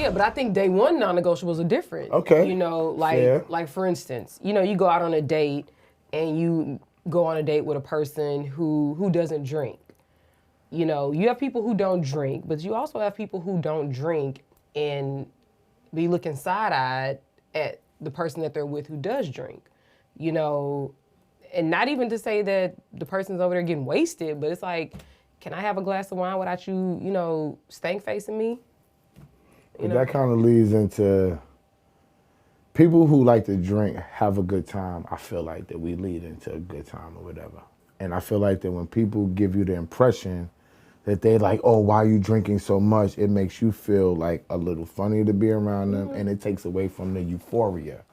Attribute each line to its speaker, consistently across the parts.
Speaker 1: Yeah, but I think day one non-negotiables are different.
Speaker 2: Okay.
Speaker 1: You know,
Speaker 2: Fair.
Speaker 1: like for instance, you know, you go out on a date and you go on a date with a person who doesn't drink. You know, you have people who don't drink, but you also have people who don't drink and be looking side-eyed at the person that they're with who does drink. You know, and not even to say that the person's over there getting wasted, but it's like, can I have a glass of wine without you, you know, stank facing me?
Speaker 2: But that kind of leads into people who like to drink, have a good time. I feel like that we lead into a good time or whatever. And I feel like that when people give you the impression that they like, oh, why are you drinking so much? It makes you feel like a little funny to be around them, and it takes away from the euphoria.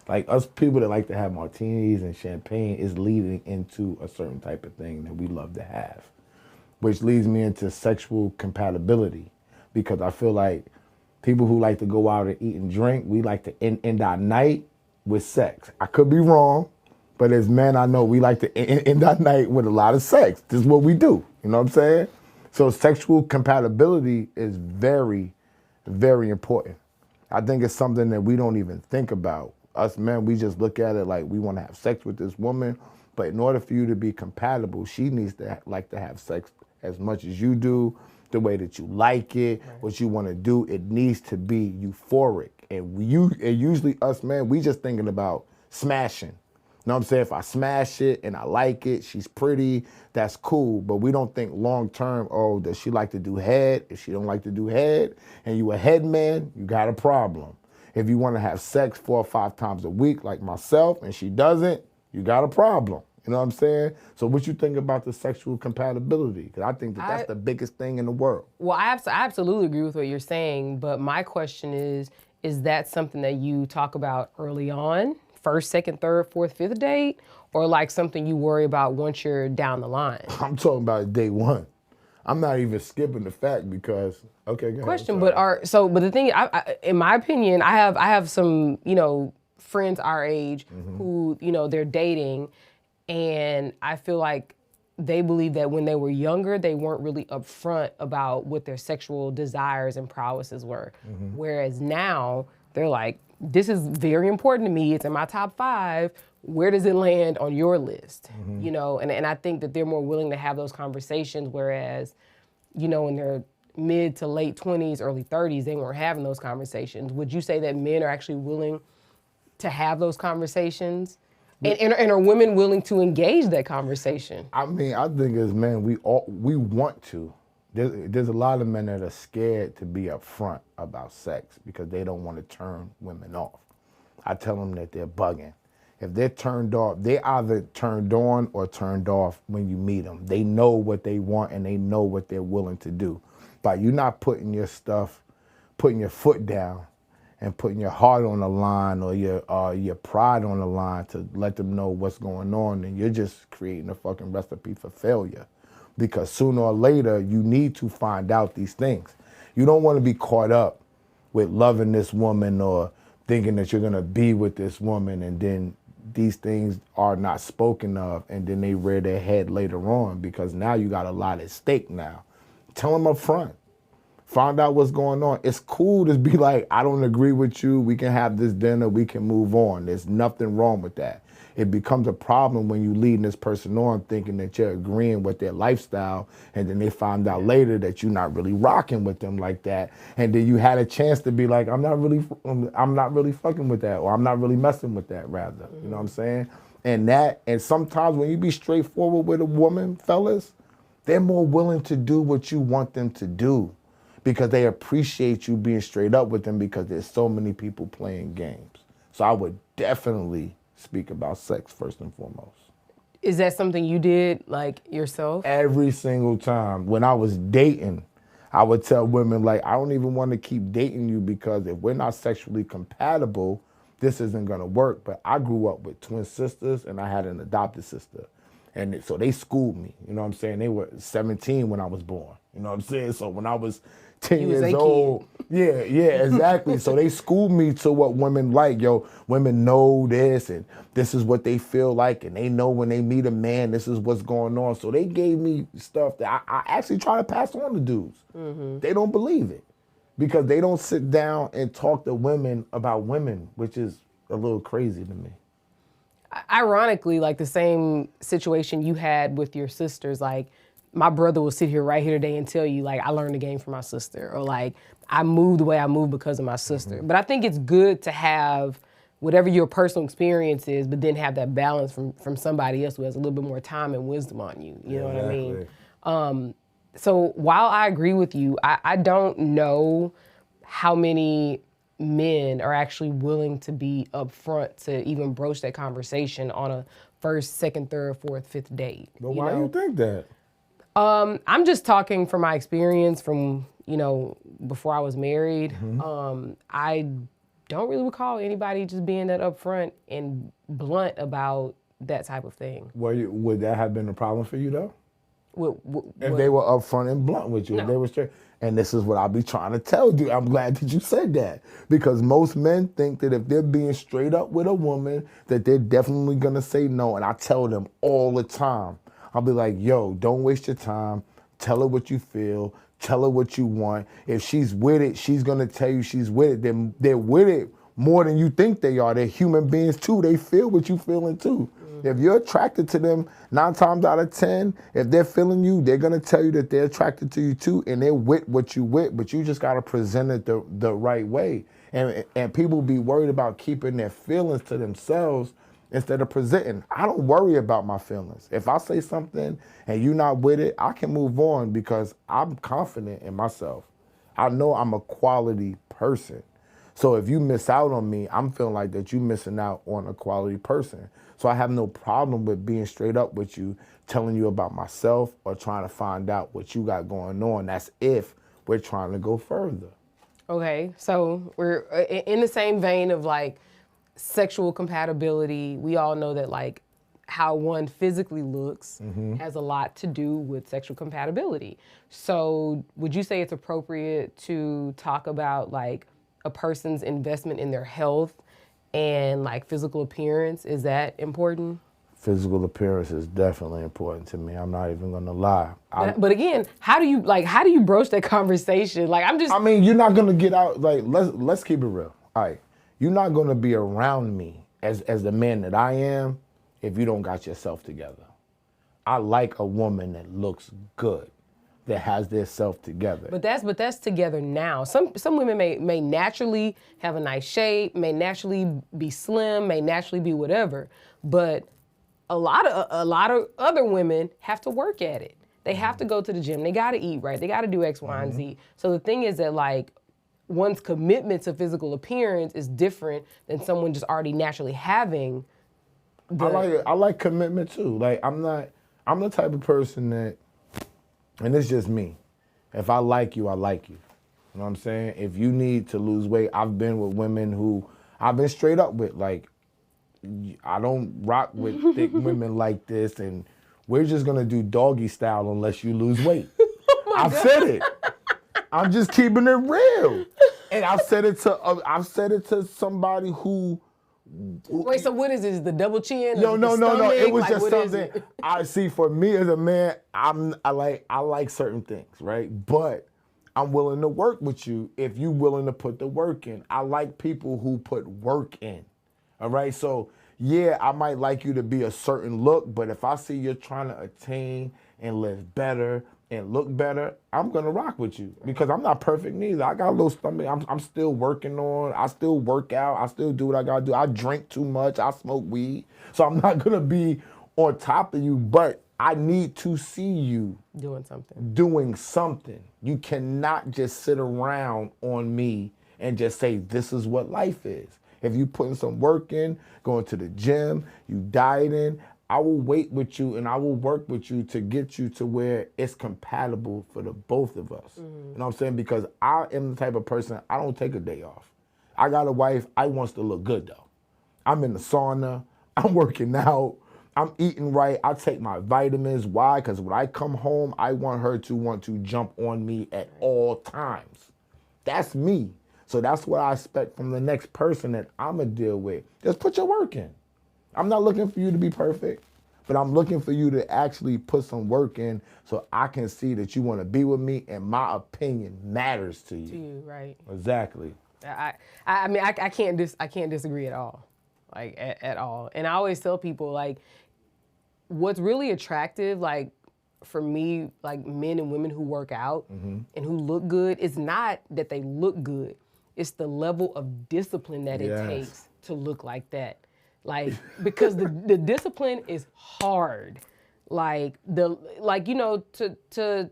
Speaker 2: Like us people that like to have martinis and champagne is leading into a certain type of thing that we love to have, which leads me into sexual compatibility, because I feel like people who like to go out and eat and drink, we like to end our night with sex. I could be wrong, but as men, I know we like to end our night with a lot of sex. This is what we do. You know what I'm saying? So sexual compatibility is very, very important. I think it's something that we don't even think about. Us men, we just look at it like we want to have sex with this woman, but in order for you to be compatible, she needs to like to have sex as much as you do, the way that you like it, what you want to do. It needs to be euphoric. And usually us men, we just thinking about smashing. You know what I'm saying? If I smash it and I like it, she's pretty, that's cool. But we don't think long term, oh, does she like to do head? If she don't like to do head and you a head man, you got a problem. If you want to have sex 4 or 5 times a week like myself and she doesn't, you got a problem. You know what I'm saying? So what you think about the sexual compatibility? Because I think that that's the biggest thing in the world.
Speaker 1: Well, I absolutely agree with what you're saying, but my question is that something that you talk about early on, first, second, third, fourth, fifth date, or like something you worry about once you're down the line?
Speaker 2: I'm talking about day one. I'm not even skipping the fact because, okay, go
Speaker 1: Question,
Speaker 2: ahead.
Speaker 1: but the thing, in my opinion, I have some, you know, friends our age who, you know, they're dating, and I feel like they believe that when they were younger, they weren't really upfront about what their sexual desires and prowesses were. Whereas now, they're like, this is very important to me. It's in my top 5. Where does it land on your list? You know, and I think that they're more willing to have those conversations, whereas, you know, in their mid to late 20s, early 30s, they weren't having those conversations. Would you say that men are actually willing to have those conversations? And are women willing to engage that conversation?
Speaker 2: I mean, I think as men, we want to. There's a lot of men that are scared to be upfront about sex because they don't want to turn women off. I tell them that they're bugging. If they're turned off, they either turned on or turned off when you meet them. They know what they want and they know what they're willing to do. But you're not putting your foot down and putting your heart on the line or your pride on the line to let them know what's going on, and you're just creating a fucking recipe for failure. Because sooner or later, you need to find out these things. You don't want to be caught up with loving this woman or thinking that you're gonna be with this woman, and then these things are not spoken of, and then they rear their head later on because now you got a lot at stake now. Tell them up front. Find out what's going on. It's cool to be like, I don't agree with you. We can have this dinner. We can move on. There's nothing wrong with that. It becomes a problem when you leading this person on thinking that you're agreeing with their lifestyle, and then they find out later that you're not really rocking with them like that. And then you had a chance to be like, I'm not really fucking with that, or I'm not really messing with that, rather. You know what I'm saying? And sometimes when you be straightforward with a woman, fellas, they're more willing to do what you want them to do, because they appreciate you being straight up with them, because there's so many people playing games. So I would definitely speak about sex first and foremost.
Speaker 1: Is that something you did, like, yourself?
Speaker 2: Every single time. When I was dating, I would tell women, like, I don't even want to keep dating you because if we're not sexually compatible, this isn't going to work. But I grew up with twin sisters and I had an adopted sister. And so they schooled me, you know what I'm saying? They were 17 when I was born, you know what I'm saying? So when I was 10 years old, yeah, exactly. So they schooled me to what women like. Yo, women know this and this is what they feel like, and they know when they meet a man, this is what's going on. So they gave me stuff that I actually try to pass on to dudes. They don't believe it. because they don't sit down and talk to women about women, which is a little crazy to me.
Speaker 1: Ironically, like the same situation you had with your sisters, like my brother will sit here right here today and tell you, like, I learned the game from my sister, or like, I moved the way I moved because of my sister. But I think it's good to have whatever your personal experience is, but then have that balance from somebody else who has a little bit more time and wisdom on you. You know what I mean? So while I agree with you, I don't know how many men are actually willing to be upfront to even broach that conversation on a first, second, third, fourth, fifth date.
Speaker 2: But why do you think that?
Speaker 1: I'm just talking from my experience from, before I was married. I don't really recall anybody just being that upfront and blunt about that type of thing.
Speaker 2: Would that have been a problem for you though? If
Speaker 1: They
Speaker 2: they were upfront and blunt with you,
Speaker 1: No.
Speaker 2: if they were straight. And this is what I'll be trying to tell you. I'm glad that you said that, because most men think that if they're being straight up with a woman, that they're definitely gonna say no. And I tell them all the time. I'll be like, yo, don't waste your time. Tell her what you feel. Tell her what you want. If she's with it, she's gonna tell you she's with it. Then they're with it more than you think they are. They're human beings too. They feel what you feeling too. If you're attracted to them, 9 times out of 10, if they're feeling you, they're gonna tell you that they're attracted to you too, and they're with what you with, but you just gotta present it the right way. And people be worried about keeping their feelings to themselves instead of presenting. I don't worry about my feelings. If I say something and you're not with it, I can move on because I'm confident in myself. I know I'm a quality person. So if you miss out on me, I'm feeling like that you missing out on a quality person. So I have no problem with being straight up with you, telling you about myself or trying to find out what you got going on. That's if we're trying to go further.
Speaker 1: Okay, so we're in the same vein of like sexual compatibility. We all know that like how one physically looks has a lot to do with sexual compatibility. So would you say it's appropriate to talk about like a person's investment in their health and like physical appearance? Is that important?
Speaker 2: Physical appearance is definitely important to me. I'm not even gonna lie.
Speaker 1: But again, how do you broach that conversation? Like
Speaker 2: I mean, you're not gonna get out. Like let's keep it real. All right, you're not gonna be around me as the man that I am if you don't got yourself together. I like a woman that looks good, that has their self together.
Speaker 1: But that's together now. Some women may naturally have a nice shape, may naturally be slim, may naturally be whatever. But a lot of other women have to work at it. They have to go to the gym. They got to eat right. They got to do X, Y, and Z. So the thing is that like one's commitment to physical appearance is different than someone just already naturally having.
Speaker 2: I like commitment too. Like I'm the type of person that, and it's just me. If I like you, I like you. You know what I'm saying? If you need to lose weight, I've been with women who I've been straight up with. Like, I don't rock with thick women like this, and we're just gonna do doggy style unless you lose weight. I've said it. I'm just keeping it real, and I've said it to somebody who.
Speaker 1: Wait, so what is this? The double chin?
Speaker 2: No. It was
Speaker 1: like,
Speaker 2: just something. I see. For me as a man, I like certain things, right? But I'm willing to work with you if you're willing to put the work in. I like people who put work in. All right. So yeah, I might like you to be a certain look, but if I see you're trying to attain and live better and look better, I'm gonna rock with you because I'm not perfect neither. I got a little stomach. I'm still working on. I still work out. I still do what I gotta do. I drink too much. I smoke weed. So I'm not gonna be on top of you, but I need to see you doing something. You cannot just sit around on me and just say, this is what life is. If you putting some work in, going to the gym, you dieting, I will wait with you and I will work with you to get you to where it's compatible for the both of us. You know what I'm saying? Because I am the type of person, I don't take a day off. I got a wife, I wants to look good though. I'm in the sauna, I'm working out, I'm eating right, I take my vitamins. Why? Because when I come home, I want her to want to jump on me at all times. That's me. So that's what I expect from the next person that I'm going to deal with. Just put your work in. I'm not looking for you to be perfect, but I'm looking for you to actually put some work in so I can see that you want to be with me and my opinion matters to you.
Speaker 1: To you, right?
Speaker 2: Exactly.
Speaker 1: I mean, I can't disagree at all, like at all. And I always tell people, like, what's really attractive, like, for me, like men and women who work out and who look good, it's not that they look good. It's the level of discipline that it takes to look like that. Like, because the discipline is hard. Like you know, to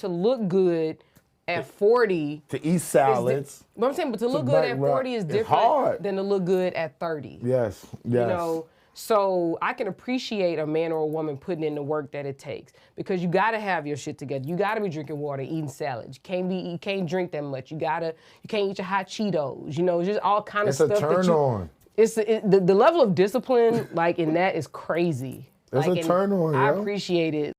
Speaker 1: look good at 40.
Speaker 2: To eat salads.
Speaker 1: But I'm saying, but to look good at 40 is different than to look good at 30.
Speaker 2: Yes.
Speaker 1: You know, so I can appreciate a man or a woman putting in the work that it takes, because you got to have your shit together. You got to be drinking water, eating salads. You can't drink that much. You can't eat your hot Cheetos. You know, just all kind of stuff.
Speaker 2: It's a turn on.
Speaker 1: The level of discipline, like, in that is crazy.
Speaker 2: It's a turn on,
Speaker 1: I appreciate it.